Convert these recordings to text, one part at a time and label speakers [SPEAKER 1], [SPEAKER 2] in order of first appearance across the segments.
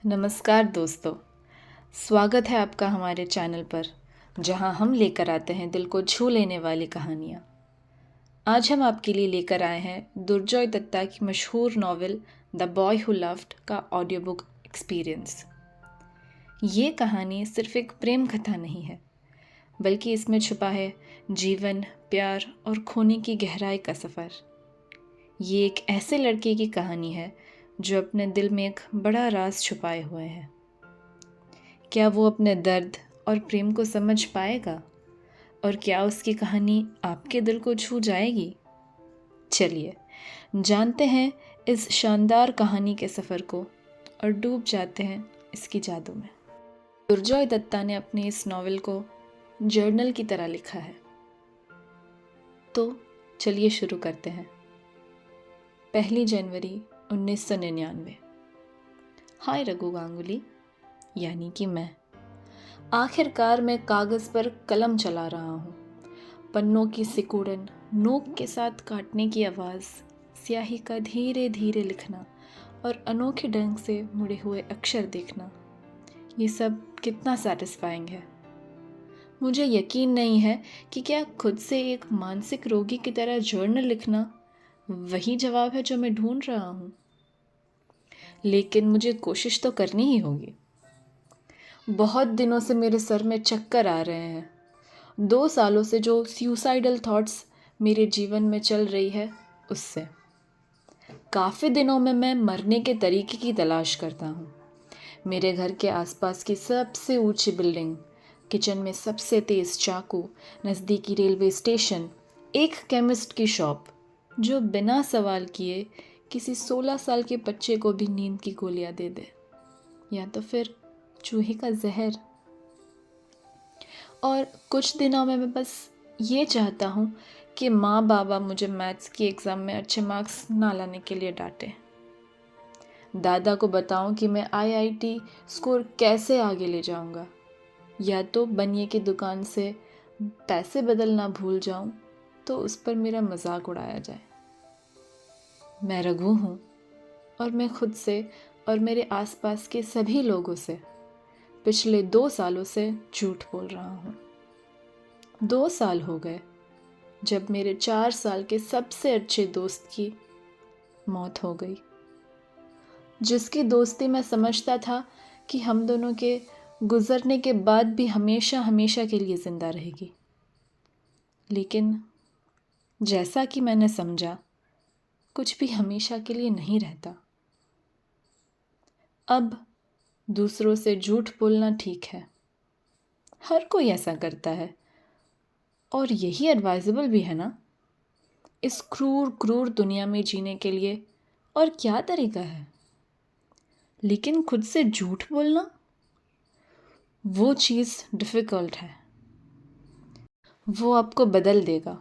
[SPEAKER 1] नमस्कार दोस्तों। स्वागत है आपका हमारे चैनल पर, जहां हम लेकर आते हैं दिल को छू लेने वाली कहानियां। आज हम आपके लिए लेकर आए हैं दुर्जोय दत्ता की मशहूर novel the boy who loved का ऑडियो बुक एक्सपीरियंस। ये कहानी सिर्फ एक प्रेम कथा नहीं है, बल्कि इसमें छुपा है जीवन, प्यार और खोने की गहराई का सफ़र। ये एक ऐसे लड़के की कहानी है जो अपने दिल में एक बड़ा राज छुपाए हुए है। क्या वो अपने दर्द और प्रेम को समझ पाएगा, और क्या उसकी कहानी आपके दिल को छू जाएगी? चलिए जानते हैं इस शानदार कहानी के सफ़र को और डूब जाते हैं इसकी जादू में। दुर्जोय दत्ता ने अपनी इस नॉवेल को जर्नल की तरह लिखा है। तो चलिए शुरू करते हैं। 1 जनवरी 1999। हाय रघु गांगुली, यानी कि मैं आखिरकार मैं कागज़ पर कलम चला रहा हूँ। पन्नों की सिकुड़न, नोक के साथ काटने की आवाज़, स्याही का धीरे धीरे लिखना और अनोखे ढंग से मुड़े हुए अक्षर देखना, ये सब कितना सैटिस्फाइंग है। मुझे यकीन नहीं है कि क्या खुद से एक मानसिक रोगी की तरह जर्नल लिखना वही जवाब है जो मैं ढूंढ रहा हूँ। लेकिन मुझे कोशिश तो करनी ही होगी। बहुत दिनों से मेरे सर में चक्कर आ रहे हैं। 2 सालों से जो सुसाइडल थॉट्स मेरे जीवन में चल रही है, उससे काफ़ी दिनों में मैं मरने के तरीके की तलाश करता हूँ। मेरे घर के आसपास की सबसे ऊंची बिल्डिंग, किचन में सबसे तेज़ चाकू, नज़दीकी रेलवे स्टेशन, एक केमिस्ट की शॉप जो बिना सवाल किए किसी 16 साल के बच्चे को भी नींद की गोलियां दे दे, या तो फिर चूहे का जहर। और कुछ दिनों में मैं बस ये चाहता हूँ कि माँ बाबा मुझे मैथ्स की एग्ज़ाम में अच्छे मार्क्स ना लाने के लिए डांटे। दादा को बताऊँ कि मैं आईआईटी स्कोर कैसे आगे ले जाऊँगा, या तो बनिए की दुकान से पैसे बदलना भूल जाऊँ तो उस पर मेरा मजाक उड़ाया जाए। मैं रघु हूँ और मैं खुद से और मेरे आसपास के सभी लोगों से पिछले 2 सालों से झूठ बोल रहा हूँ। 2 साल हो गए जब मेरे 4 साल के सबसे अच्छे दोस्त की मौत हो गई, जिसकी दोस्ती मैं समझता था कि हम दोनों के गुजरने के बाद भी हमेशा हमेशा के लिए ज़िंदा रहेगी। लेकिन जैसा कि मैंने समझा, कुछ भी हमेशा के लिए नहीं रहता। अब दूसरों से झूठ बोलना ठीक है, हर कोई ऐसा करता है, और यही एडवाइजेबल भी है ना। इस क्रूर क्रूर दुनिया में जीने के लिए और क्या तरीका है। लेकिन खुद से झूठ बोलना, वो चीज़ डिफ़िकल्ट है, वो आपको बदल देगा।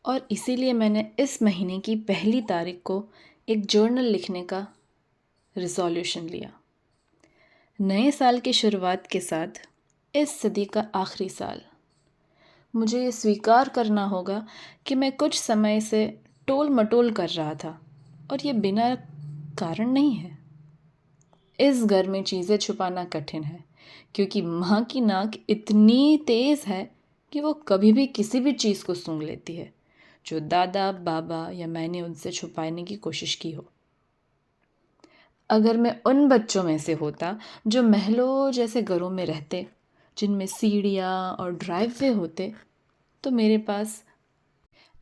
[SPEAKER 1] और इसीलिए मैंने इस महीने की 1 तारीख को एक जर्नल लिखने का रिजोल्यूशन लिया। नए साल की शुरुआत के साथ इस सदी का आखिरी साल, मुझे ये स्वीकार करना होगा कि मैं कुछ समय से टोल मटोल कर रहा था, और ये बिना कारण नहीं है। इस घर में चीज़ें छुपाना कठिन है, क्योंकि माँ की नाक इतनी तेज़ है कि वो कभी भी किसी भी चीज़ को सूंघ लेती है जो दादा बाबा या मैंने उनसे छुपाने की कोशिश की हो। अगर मैं उन बच्चों में से होता जो महलों जैसे घरों में रहते, जिनमें सीढ़ियाँ और ड्राइववे होते, तो मेरे पास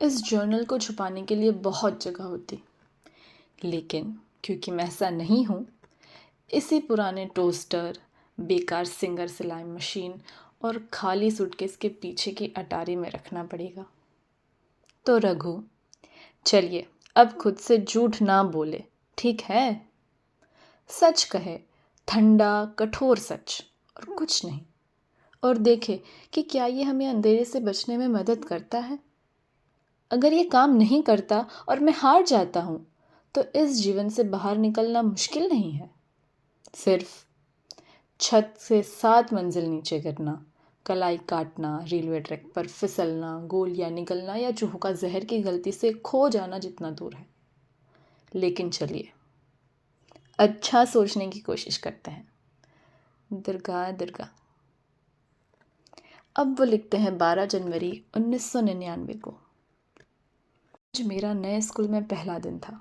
[SPEAKER 1] इस जर्नल को छुपाने के लिए बहुत जगह होती। लेकिन क्योंकि मैं ऐसा नहीं हूँ, इसी पुराने टोस्टर, बेकार सिंगर सिलाई मशीन और खाली सूटकेस के पीछे की अटारी में रखना पड़ेगा। तो रघु, चलिए अब खुद से झूठ ना बोले, ठीक है? सच कहे, ठंडा कठोर सच, और कुछ नहीं। और देखे कि क्या ये हमें अंधेरे से बचने में मदद करता है। अगर ये काम नहीं करता और मैं हार जाता हूँ, तो इस जीवन से बाहर निकलना मुश्किल नहीं है। सिर्फ छत से 7 मंजिल नीचे गिरना, कलाई काटना, रेलवे ट्रैक पर फिसलना, गोलियां निकलना या चूहों का जहर की गलती से खो जाना जितना दूर है। लेकिन चलिए अच्छा सोचने की कोशिश करते हैं। दुर्गा दुर्गा। अब वो लिखते हैं 12 जनवरी 1999 को। आज मेरा नए स्कूल में पहला दिन था।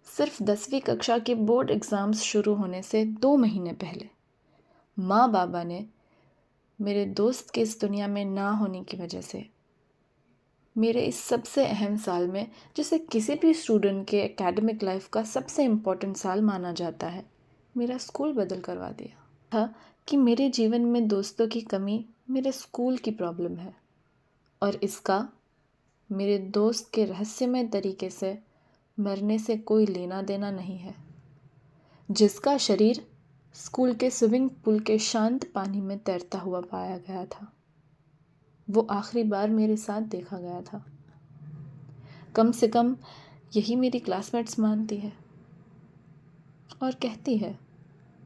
[SPEAKER 1] सिर्फ 10वीं कक्षा के बोर्ड एग्ज़ाम्स शुरू होने से 2 महीने पहले माँ बाबा ने मेरे दोस्त के इस दुनिया में ना होने की वजह से मेरे इस सबसे अहम साल में, जिसे किसी भी स्टूडेंट के एकेडमिक लाइफ का सबसे इम्पोर्टेंट साल माना जाता है, मेरा स्कूल बदल करवा दिया था कि मेरे जीवन में दोस्तों की कमी मेरे स्कूल की प्रॉब्लम है और इसका मेरे दोस्त के रहस्यमय तरीके से मरने से कोई लेना देना नहीं है। जिसका शरीर स्कूल के स्विमिंग पूल के शांत पानी में तैरता हुआ पाया गया था, वो आखिरी बार मेरे साथ देखा गया था। कम से कम यही मेरी क्लासमेट्स मानती है और कहती है,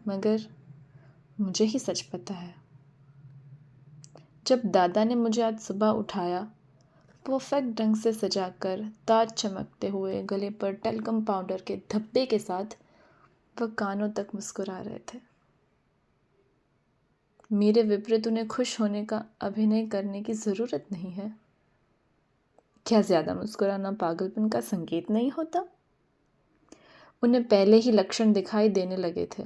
[SPEAKER 1] मगर मुझे ही सच पता है। जब दादा ने मुझे आज सुबह उठाया, परफेक्ट ढंग से सजाकर, ताज चमकते हुए, गले पर टेल्कम पाउडर के धब्बे के साथ, वह कानों तक मुस्कुरा रहे थे। मेरे विपरीत उन्हें खुश होने का अभिनय करने की ज़रूरत नहीं है। क्या ज़्यादा मुस्कुराना पागलपन का संकेत नहीं होता? उन्हें पहले ही लक्षण दिखाई देने लगे थे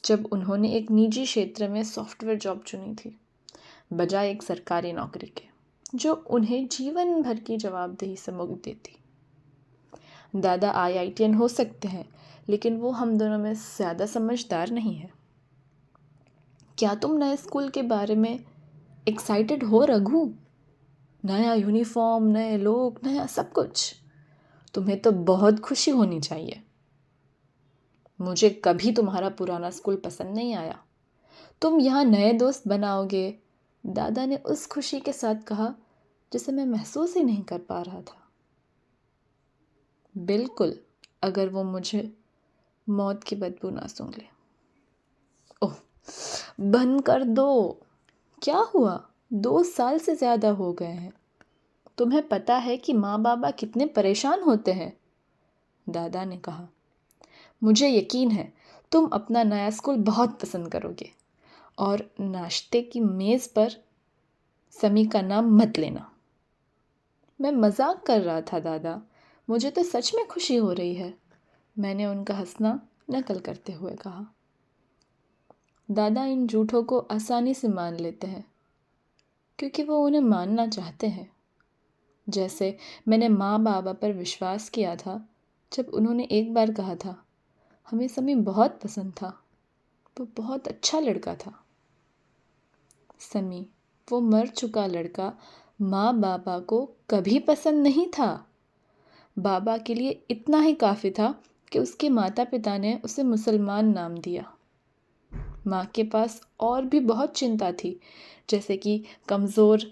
[SPEAKER 1] जब उन्होंने एक निजी क्षेत्र में सॉफ्टवेयर जॉब चुनी थी, बजाय एक सरकारी नौकरी के, जो उन्हें जीवन भर की जवाबदेही से मुक्त देती। दादा आईआईटीएन हो सकते हैं, लेकिन वो हम दोनों में ज़्यादा समझदार नहीं है। क्या तुम नए स्कूल के बारे में एक्साइटेड हो रघु? नया यूनिफॉर्म, नए लोग, नया सब कुछ। तुम्हें तो बहुत खुशी होनी चाहिए। मुझे कभी तुम्हारा पुराना स्कूल पसंद नहीं आया। तुम यहाँ नए दोस्त बनाओगे, दादा ने उस खुशी के साथ कहा जिसे मैं महसूस ही नहीं कर पा रहा था। बिल्कुल, अगर वो मुझे मौत की बदबू ना सूंघ ले। ओह, बंद कर दो। क्या हुआ? 2 साल से ज़्यादा हो गए हैं। तुम्हें पता है कि माँ बाबा कितने परेशान होते हैं, दादा ने कहा। मुझे यकीन है तुम अपना नया स्कूल बहुत पसंद करोगे और नाश्ते की मेज़ पर समी का नाम मत लेना। मैं मजाक कर रहा था दादा, मुझे तो सच में खुशी हो रही है, मैंने उनका हंसना नकल करते हुए कहा। दादा इन झूठों को आसानी से मान लेते हैं क्योंकि वो उन्हें मानना चाहते हैं। जैसे मैंने माँ बाबा पर विश्वास किया था जब उन्होंने एक बार कहा था, हमें समी बहुत पसंद था, वो बहुत अच्छा लड़का था। समी, वो मर चुका लड़का, माँ बाबा को कभी पसंद नहीं था। बाबा के लिए इतना ही काफ़ी था कि उसके माता पिता ने उसे मुसलमान नाम दिया। माँ के पास और भी बहुत चिंता थी, जैसे कि कमज़ोर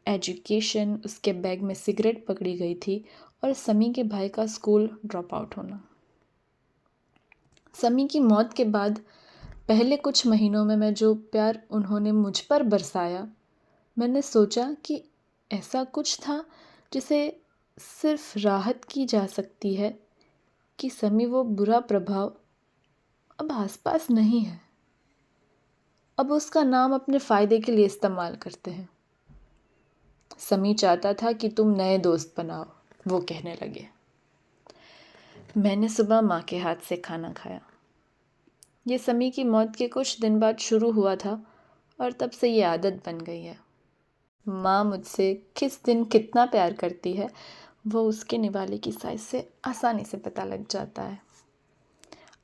[SPEAKER 1] एजुकेशन, उसके बैग में सिगरेट पकड़ी गई थी और समी के भाई का स्कूल ड्रॉप आउट होना। समी की मौत के बाद पहले कुछ महीनों में मैं जो प्यार उन्होंने मुझ पर बरसाया, मैंने सोचा कि ऐसा कुछ था जिसे सिर्फ राहत की जा सकती है कि समी वो बुरा प्रभाव अब आसपास नहीं है। अब उसका नाम अपने फ़ायदे के लिए इस्तेमाल करते हैं। समी चाहता था कि तुम नए दोस्त बनाओ, वो कहने लगे। मैंने सुबह माँ के हाथ से खाना खाया। ये समी की मौत के कुछ दिन बाद शुरू हुआ था और तब से ये आदत बन गई है। माँ मुझसे किस दिन कितना प्यार करती है, वो उसके निवाले की साइज से आसानी से पता लग जाता है।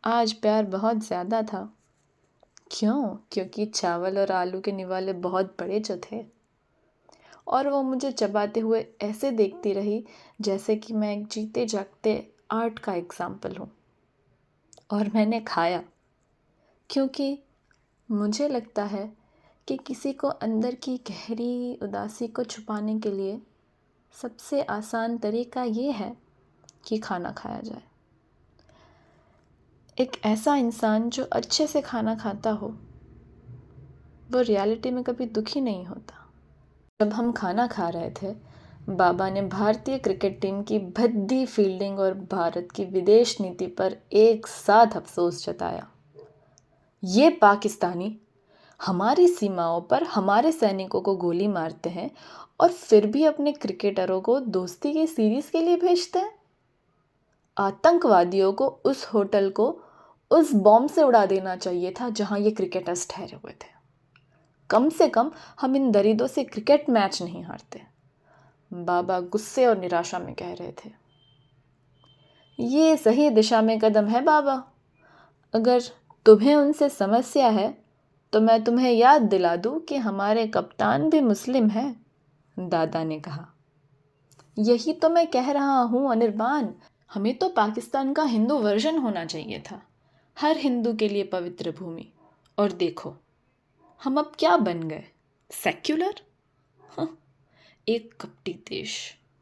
[SPEAKER 1] आज प्यार बहुत ज़्यादा था। क्यों? क्योंकि चावल और आलू के निवाले बहुत बड़े जो थे और वो मुझे चबाते हुए ऐसे देखती रही जैसे कि मैं एक जीते जागते आर्ट का एग्जाम्पल हूँ। और मैंने खाया क्योंकि मुझे लगता है कि किसी को अंदर की गहरी उदासी को छुपाने के लिए सबसे आसान तरीका ये है कि खाना खाया जाए। एक ऐसा इंसान जो अच्छे से खाना खाता हो, वो रियलिटी में कभी दुखी नहीं होता। जब हम खाना खा रहे थे, बाबा ने भारतीय क्रिकेट टीम की भद्दी फील्डिंग और भारत की विदेश नीति पर एक साथ अफसोस जताया। ये पाकिस्तानी हमारी सीमाओं पर हमारे सैनिकों को गोली मारते हैं और फिर भी अपने क्रिकेटरों को दोस्ती की सीरीज के लिए भेजते हैं। आतंकवादियों को उस होटल को उस बॉम्ब से उड़ा देना चाहिए था जहां ये क्रिकेटर्स ठहरे हुए थे। कम से कम हम इन दरिद्रों से क्रिकेट मैच नहीं हारते, बाबा गुस्से और निराशा में कह रहे थे। ये सही दिशा में कदम है बाबा। अगर तुम्हें उनसे समस्या है तो मैं तुम्हें याद दिला दूं कि हमारे कप्तान भी मुस्लिम हैं, दादा ने कहा। यही तो मैं कह रहा हूँ अनिर्बान, हमें तो पाकिस्तान का हिंदू वर्जन होना चाहिए था, हर हिंदू के लिए पवित्र भूमि। और देखो हम अब क्या बन गए, सेक्युलर। एक कपटी देश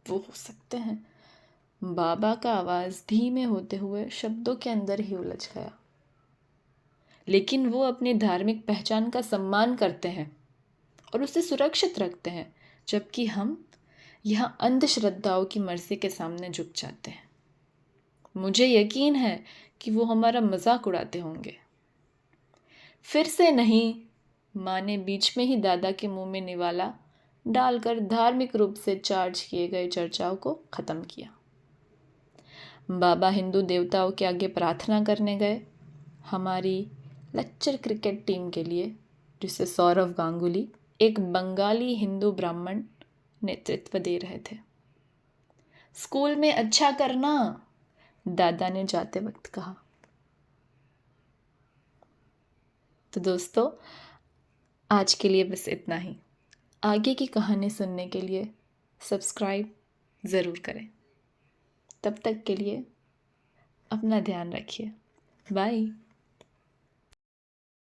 [SPEAKER 1] वो हो सकते हैं। बाबा का आवाज़ धीमे होते हुए शब्दों के अंदर ही उलझ गया। लेकिन वो अपनी धार्मिक पहचान का सम्मान करते हैं और उसे सुरक्षित रखते हैं, जबकि हम यहाँ अंधश्रद्धाओं की मर्जी के सामने झुक जाते हैं। मुझे यकीन है कि वो हमारा मजाक उड़ाते होंगे। फिर से नहीं, माँ ने बीच में ही दादा के मुंह में निवाला डालकर धार्मिक रूप से चार्ज किए गए चर्चाओं को खत्म किया। बाबा हिंदू देवताओं के आगे प्रार्थना करने गए, हमारी लच्चर क्रिकेट टीम के लिए, जिसे सौरव गांगुली, एक बंगाली हिंदू ब्राह्मण, नेतृत्व दे रहे थे। स्कूल में अच्छा करना, दादा ने जाते वक्त कहा। तो दोस्तों, आज के लिए बस इतना ही। आगे की कहानी सुनने के लिए सब्सक्राइब ज़रूर करें। तब तक के लिए अपना ध्यान रखिए। बाय।